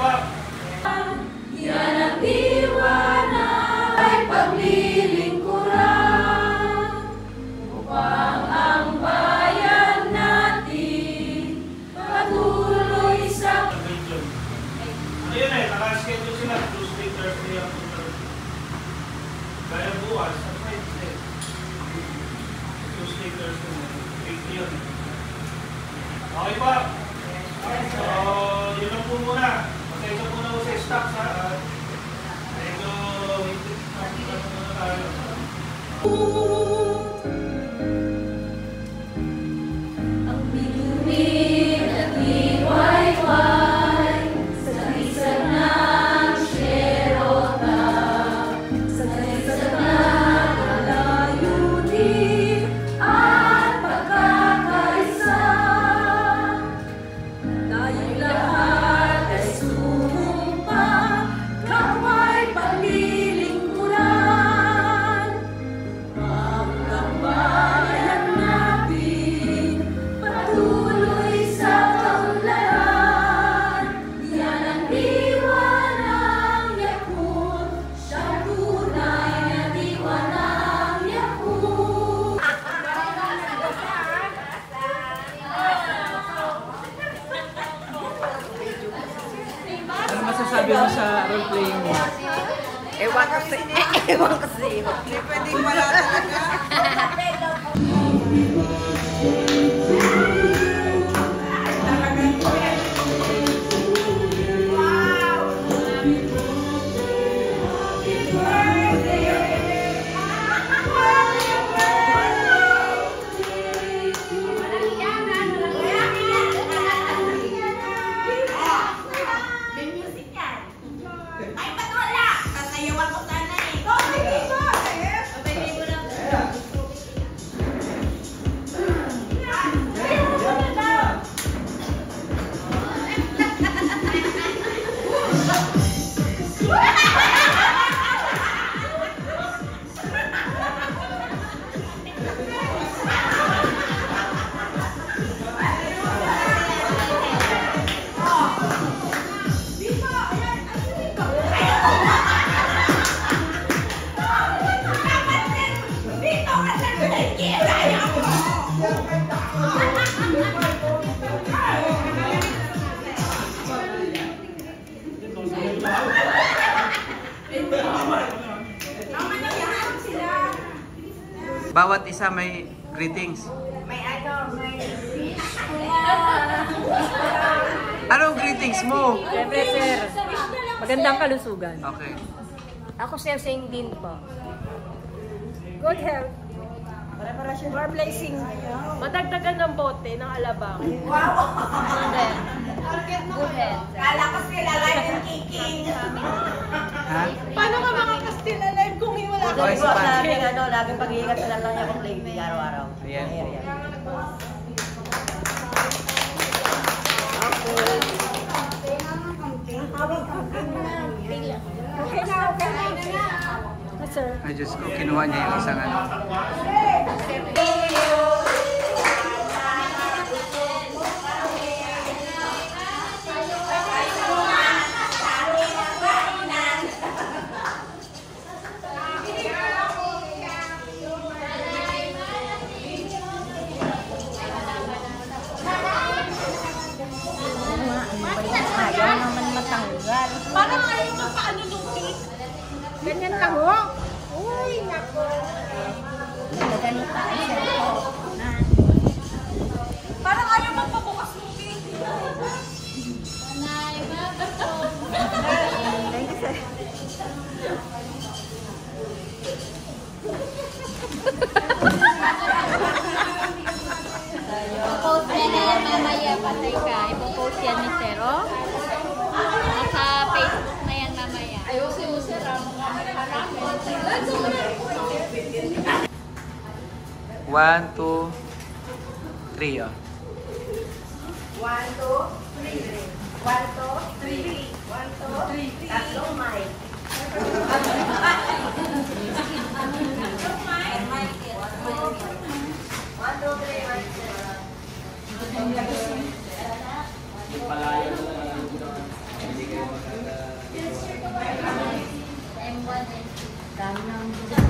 pa. Yan ang diwana ay paglilingkuran upang ang bayan natin patuloy sa... Ano yun eh, naka-schedule sila Tuesday, Thursday, after kaya bukas, at Wednesday. Tuesday, Thursday, 8 yun. Okay pa. So, yun lang po muna. Pasensya po na po sa stocks ha. Medyo hindi muna tayo. Ang bilumin at liwayway sa isang ng Sherota, sa isang ng layunin at pagkakaisa. Tayong lahat ay sumumpa, kamay paglilingkuran. Ang bayan natin patuloy sa kaunlaran. Yan ang diwa ng Yakult, siyang tunay na diwa ng Yakult. Ano masasabi mo sa role-playing mo? Ewan kasi. Ewan kasi. Hindi pwedeng wala talaga. Bawat isa may greetings. May fish. Anong greetings mo? Siyempre, sir. Magandang kalusugan. Okay. Ako, sir, same din po. Good health. More blessing. Madagdagan ng bote ng alabang. Wow! Good health. Kala ko sila live and kicking. Ha? Paano ka makakastila live kung wala ka? Okay, sa Laging pag-iingat sila lang niya kung play araw-araw. Ayan. Okay na. Sir. Ay, Diyos ko, kinuha niya yung isang ano. Ayaw naman matanggal. Parang ayaw magpaano nung cake. Ganyan lang, oh. Uy, nako. Ganito tayo sa ito. Parang ayaw magpabukas nung cake. Nanay, mabato. Post niya na yan mamaya, patay ka. Ipopost yan ni Sero. Nasa Facebook na yan mamaya. Ayusin mo sir, ang One, two, three, oh. 1, 2, 3. 1, 2, 3. 1, 2, 3. Tatlong mic. Palayo na lang. Dami ng